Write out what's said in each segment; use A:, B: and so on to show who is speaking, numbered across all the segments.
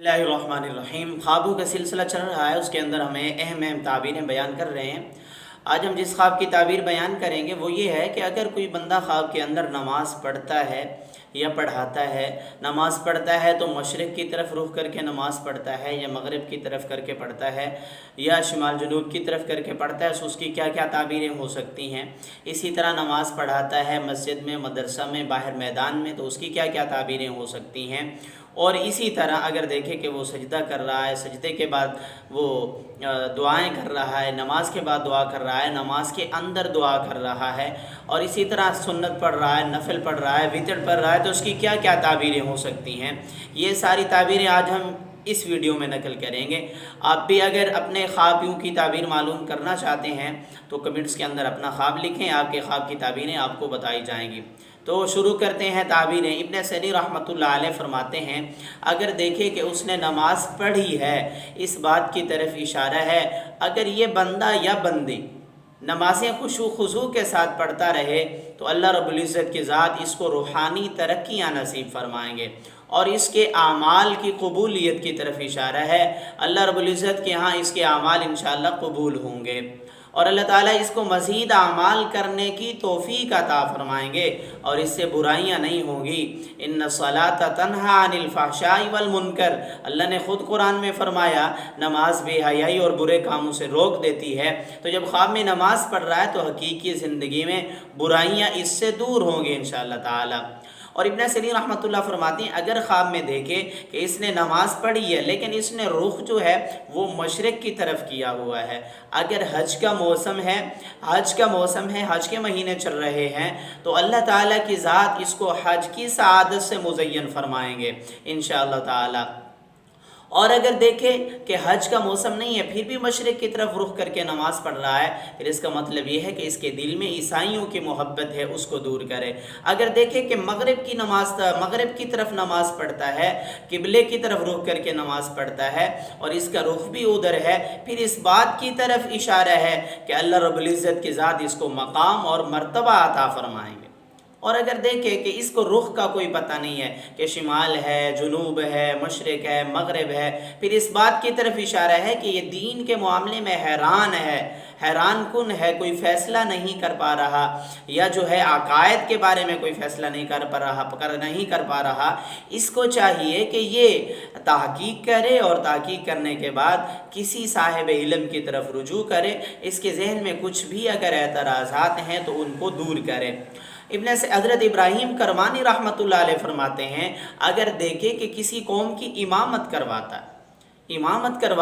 A: बिस्मिल्लाहिर्रहमानिर्रहीम। ख्वाबों का सिलसिला चल रहा है, उसके अंदर हमें अहम अहम ताबीरें बयान कर रहे हैं। आज हम जिस ख्वाब की ताबीर बयान करेंगे वो ये है कि अगर कोई बंदा ख्वाब के अंदर नमाज़ पढ़ता है या पढ़ाता है, नमाज़ पढ़ता है तो मशरिक़ की तरफ रुख करके नमाज़ पढ़ता है या मगरिब की तरफ करके पढ़ता है या शिमाल जनूब की तरफ करके पढ़ता है, तो उसकी क्या क्या ताबीरें हो सकती हैं। इसी तरह नमाज़ पढ़ाता है मस्जिद में, मदरसा में, बाहर मैदान में, तो उसकी क्या क्या ताबीरें हो सकती हैं। और इसी तरह अगर देखें कि वो सजदा कर रहा है, सजदे के बाद वो दुआएं कर रहा है, नमाज के बाद दुआ कर रहा है, नमाज के अंदर दुआ कर रहा है, और इसी तरह सुन्नत पढ़ रहा है, नफल पढ़ रहा है, वितर पढ़ रहा है, तो उसकी क्या क्या ताबीरें हो सकती हैं। ये सारी ताबीरें आज हम इस वीडियो में नकल करेंगे। आप भी अगर अपने ख्वाबियों की ताबीर मालूम करना चाहते हैं तो कमेंट्स के अंदर अपना ख्वाब लिखें, आपके ख्वाब की ताबीरें आपको बताई जाएंगी। तो शुरू करते हैं ताबीरें। इब्न सरी रहमतुल्लाह अलैह फरमाते हैं, अगर देखें कि उसने नमाज पढ़ी है, इस बात की तरफ इशारा है अगर ये बंदा या बंदी नमाज़ें खुशू खुशू के साथ पढ़ता रहे तो अल्लाह रब्बुल इज़्ज़त की ज़ात इसको रूहानी तरक्कियाँ नसीब फरमाएंगे और इसके आमाल की कबूलियत की तरफ इशारा है। अल्लाह रब्बुल इज़्ज़त के यहाँ इसके आमाल इंशाअल्लाह कबूल होंगे और अल्लाह ताला इसको मज़ीद आमाल करने की तौफ़ीक अता फरमाएंगे और इससे बुराइयां नहीं होंगी। इन्ना सलात तन्हा अनिल फ़हशाई वल मुनकर, अल्लाह ने ख़ुद कुरान में फ़रमाया नमाज बेहयाई और बुरे कामों से रोक देती है। तो जब ख्वाब में नमाज पढ़ रहा है तो हकीकी ज़िंदगी में बुराइयां इससे दूर होंगी इंशाअल्लाह ताला। और इब्न सरी रहमतुल्लाह फरमाती हैं, अगर ख्वाब में देखे कि इसने नमाज़ पढ़ी है लेकिन इसने रुख जो है वो मशरिक़ की तरफ किया हुआ है, अगर हज का मौसम है, हज के महीने चल रहे हैं, तो अल्लाह ताला की ज़ात इसको हज की सआदत से मुज़य्यन फरमाएंगे इंशाअल्लाह ताला। और अगर देखें कि हज का मौसम नहीं है फिर भी मशरिक़ की तरफ रुख करके नमाज़ पढ़ रहा है, फिर इसका मतलब ये है कि इसके दिल में ईसाइयों की मोहब्बत है, उसको दूर करे। अगर देखें कि मगरिब की तरफ नमाज़ पढ़ता है, किबले की तरफ रुख करके नमाज़ पढ़ता है और इसका रुख भी उधर है, फिर इस बात की तरफ इशारा है कि अल्लाह रब्बुल इज़्ज़त की ज़ात इसको मकाम और मर्तबा अता फरमाएंगे। और अगर देखें कि इसको रुख का कोई पता नहीं है कि शिमाल है, जुनूब है, मशरिक़ है, मगरिब है, फिर इस बात की तरफ इशारा है कि ये दीन के मामले में हैरान कुन है, कोई फ़ैसला नहीं कर पा रहा, या जो है अकायद के बारे में कोई फ़ैसला नहीं कर पा रहा। इसको चाहिए कि ये तहकीक करे और तहकीक करने के बाद किसी साहिब इल्म की तरफ रुजू करे, इसके जहन में कुछ भी अगर एतराज़ात हैं तो उनको दूर करे। इब्न से हज़रत इब्राहीम करमानी रहमतुल्लाह अलैह फरमाते हैं, अगर देखे कि किसी कौम की इमामत करवा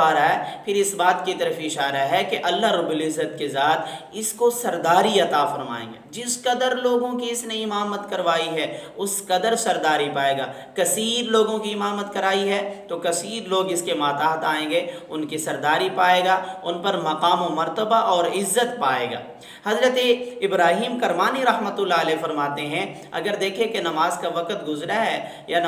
A: रहा है, फिर इस बात की तरफ इशारा है कि अल्लाह रब्बुल इज़्ज़त की ज़ात इसको सरदारी अता फरमाएंगे। जिस कदर लोगों की इसने इमामत करवाई है उस कदर सरदारी पाएगा। कसीर लोगों की इमामत कराई है तो कसीर लोग इसके माताहत आएंगे, उनकी सरदारी पाएगा, उन पर मकाम व मर्तबा और इज़्ज़त पाएगा। हज़रत इब्राहीम करमानी रहमतुल्लाह अलैह फरमाते हैं, अगर देखें कि नमाज का वक़्त गुज़रा है या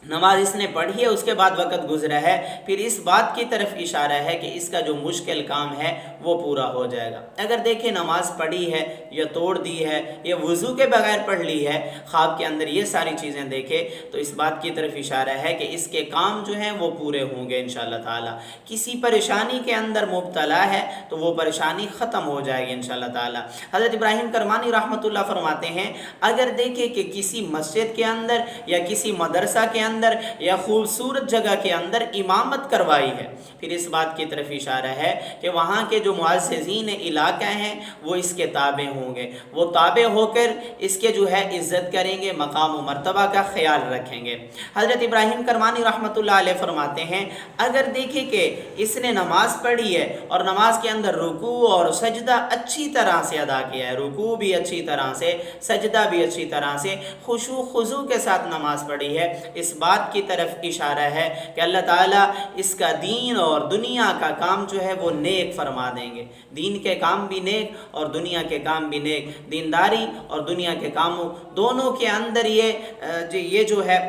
A: नमाज इसने पढ़ी है उसके बाद वक़्त गुज़रा है, फिर इस बात की तरफ इशारा है कि इसका जो मुश्किल काम है वो पूरा हो जाएगा। अगर देखें नमाज पढ़ी है या तोड़ दी है या वज़ू के बगैर पढ़ ली है, ख्वाब के अंदर ये सारी चीज़ें देखें तो इस बात की तरफ इशारा है कि इसके काम जो हैं वो पूरे होंगे इंशाअल्लाह ताला। किसी परेशानी के अंदर मुब्तला है तो वो परेशानी ख़त्म हो जाएगी इंशाअल्लाह ताला। हज़रत इब्राहीम करमानी रहमतुल्लाह फरमाते हैं, अगर देखें कि किसी मस्जिद के अंदर या किसी मदरसा के अंदर या खूबसूरत जगह के अंदर इमामत करवाई है, फिर इस बात की तरफ इशारा है कि वहाँ के जो मुअज़्ज़िज़ीन इलाका हैं वो इसके ताबे होंगे, वो ताबे होकर इसके जो है इज़्ज़त करेंगे, मकाम व मर्तबा का ख्याल रखेंगे। हज़रत इब्राहीम करमानी रहमतुल्लाह अलैह फरमाते हैं, अगर देखें कि इसने नमाज़ पढ़ी है और नमाज के अंदर रुकू और सजदा अच्छी तरह से अदा किया है, रुकू भी अच्छी तरह से, सजदा भी अच्छी तरह से, खुशू खुजू के साथ नमाज पढ़ी है, इस बात की तरफ इशारा है कि अल्लाह ताला इसका दीन और दुनिया का काम जो है वो नेक फरमा देंगे। दीन के काम भी नेक और दुनिया के काम भी नेक, दीनदारी और दुनिया के कामों दोनों के अंदर ये जो है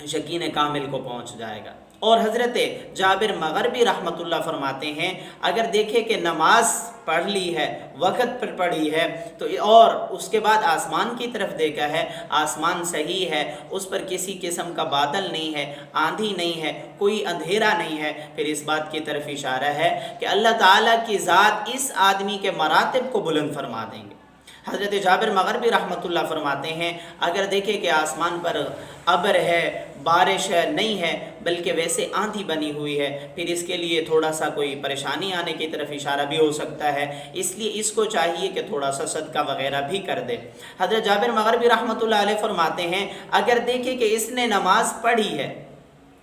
A: यकीन कामिल को पहुंच जाएगा। اور حضرت جابر مغربی رحمتullah فرماتے ہیں اگر دیکھے کہ نماز پڑھ لی ہے، وقت پر پڑھی ہے، تو اور اس کے بعد آسمان کی طرف دیکھا ہے، آسمان صحیح ہے، اس پر کسی قسم کا بادل نہیں ہے، آندھی نہیں ہے، کوئی اندھیرا نہیں ہے، پھر اس بات کی طرف اشارہ ہے کہ اللہ تعالیٰ کی ذات اس آدمی کے مراتب کو بلند فرما دیں گے۔ حضرت جابر مغربی رحمتullah فرماتے ہیں اگر دیکھے کہ آسمان پر ابر ہے، بارش ہے، نہیں ہے بلکہ ویسے آندھی بنی ہوئی ہے، پھر اس کے لیے تھوڑا سا کوئی پریشانی آنے کی طرف اشارہ بھی ہو سکتا ہے، اس لیے اس کو چاہیے کہ تھوڑا سا صدقہ وغیرہ بھی کر دے۔ حضرت جابر مغربی رحمتullah علیہ فرماتے ہیں اگر دیکھے کہ اس نے نماز پڑھی ہے،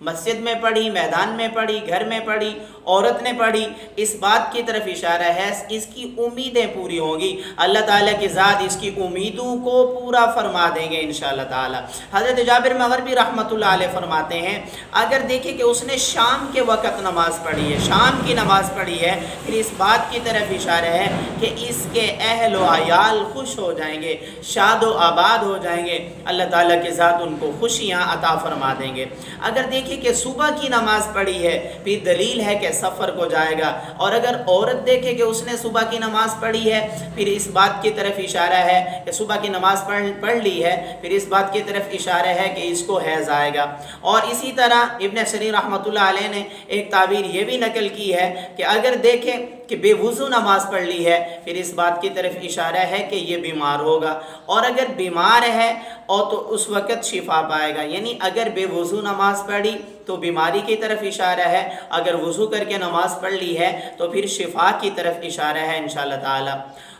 A: مسجد میں پڑھی، میدان میں پڑھی، گھر میں پڑھی، عورت نے پڑھی، اس بات کی طرف اشارہ ہے اس کی امیدیں پوری ہوں گی، اللہ تعالیٰ کی ذات اس کی امیدوں کو پورا فرما دیں گے انشاءاللہ تعالیٰ۔ حضرت جابر مغربی رحمتullah علیہ فرماتے ہیں اگر دیکھیں کہ اس نے شام کے وقت نماز پڑھی ہے، شام کی نماز پڑھی ہے، پھر اس بات کی طرف اشارہ ہے کہ اس کے اہل و عیال خوش ہو جائیں گے، شاد و آباد ہو جائیں گے، اللہ تعالیٰ کی ذات ان کو خوشیاں عطا فرما دیں گے۔ اگر دیکھیں کہ صبح کی نماز پڑھی ہے، پھر دلیل ہے کہ سفر کو جائے گا، اور اگر عورت دیکھے کہ اس نے صبح کی نماز پڑھی ہے، پھر اس بات کی طرف اشارہ ہے کہ صبح کی نماز پڑھ لی ہے، پھر اس بات کی طرف اشارہ ہے کہ اس کو حیض آئے گا۔ اور اسی طرح ابن سیرین رحمتullah علیہ نے ایک تعبیر یہ بھی نقل کی ہے کہ اگر دیکھیں کہ بے وضو نماز پڑھ لی ہے، پھر اس بات کی طرف اشارہ ہے کہ یہ بیمار ہوگا، اور اگر بیمار ہے اور تو اس وقت شفا پائے گا، یعنی اگر بے وضو نماز پڑھی تو بیماری کی طرف اشارہ ہے، اگر وضو کر کے نماز پڑھ لی ہے تو پھر شفا کی طرف اشارہ ہے انشاءاللہ تعالی۔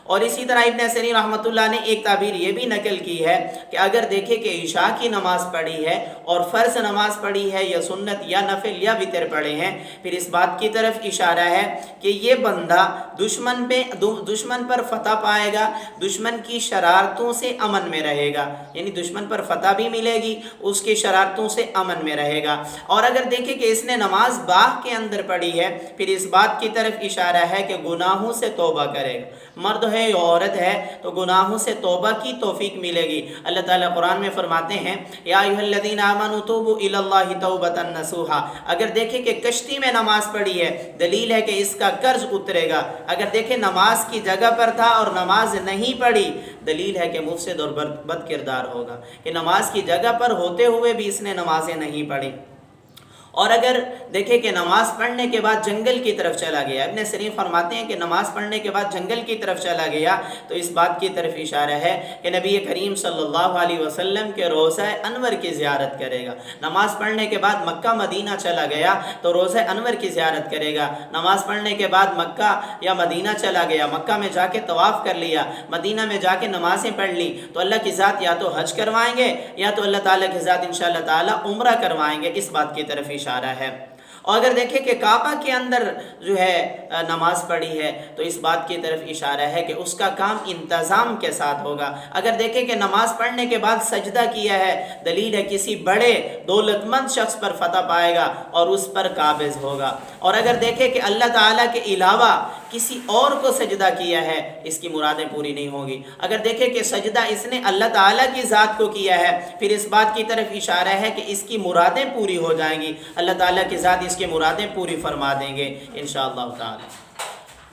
A: اور اسی طرح ابن سیرین رحمتullah نے ایک تعبیر یہ بھی نقل کی ہے کہ اگر دیکھے کہ عشاء کی نماز پڑھی ہے اور فرض نماز پڑھی ہے یا سنت یا نفل یا وتر پڑھے ہیں، پھر اس بات کی طرف اشارہ ہے کہ یہ بندہ دشمن پر فتح پائے گا، دشمن کی شرارتوں سے امن میں رہے گا، یعنی دشمن پر فتح بھی ملے گی، اس کی شرارتوں سے امن میں رہے گا۔ اور اگر دیکھے کہ اس نے نماز باغ کے اندر پڑھی ہے، پھر اس بات کی طرف اشارہ ہے کہ گناہوں سے توبہ کرے گا، مرد ہے یا عورت ہے تو گناہوں سے توبہ کی توفیق ملے گی۔ اللہ تعالیٰ قرآن میں فرماتے ہیں یا ایھا الذین آمنوا توبوا الی اللہ توبۃ نصوحا، اگر دیکھیں کہ کشتی میں نماز پڑھی ہے، دلیل ہے کہ اس کا قرض اترے گا۔ اگر دیکھیں نماز کی جگہ پر تھا اور نماز نہیں پڑھی، دلیل ہے کہ مفسد اور بد کردار ہوگا، کہ نماز کی جگہ پر ہوتے ہوئے بھی اس نے نمازیں نہیں پڑھی۔ اور اگر دیکھیں کہ نماز پڑھنے کے بعد جنگل کی طرف چلا گیا، ابن سیرین فرماتے ہیں کہ نماز پڑھنے کے بعد جنگل کی طرف چلا گیا، تو اس بات کی طرف اشارہ ہے کہ نبی کریم صلی اللہ علیہ وسلم کے روضہ انور کی زیارت کرے گا۔ نماز پڑھنے کے بعد مکہ مدینہ چلا گیا تو روضہ انور کی زیارت کرے گا۔ نماز پڑھنے کے بعد مکہ یا مدینہ چلا گیا، مکہ میں جا کے طواف کر لیا، مدینہ میں جا کے نمازیں پڑھ لی، تو اللہ کی ذات یا تو حج کروائیں گے یا تو اللہ تعالیٰ کی ذات انشاءاللہ تعالیٰ عمرہ کروائیں گے، اس بات کی طرف اشارہ ہے۔ اور اگر دیکھیں کہ کعبہ کے اندر جو ہے نماز پڑھی ہے تو اس بات کی طرف اشارہ ہے کہ اس کا کام انتظام کے ساتھ ہوگا۔ اگر دیکھیں کہ نماز پڑھنے کے بعد سجدہ کیا ہے، دلیل ہے کسی بڑے دولت مند شخص پر فتح پائے گا اور اس پر قابض ہوگا۔ اور اگر دیکھیں کہ اللہ تعالیٰ کے علاوہ کسی اور کو سجدہ کیا ہے، اس کی مرادیں پوری نہیں ہوگی۔ اگر دیکھیں کہ سجدہ اس نے اللہ تعالیٰ کی ذات کو کیا ہے، پھر اس بات کی طرف اشارہ ہے کہ اس کی مرادیں پوری ہو جائیں گی، اللہ تعالیٰ کی ذات اس کی مرادیں پوری فرما دیں گے انشاءاللہ تعالی۔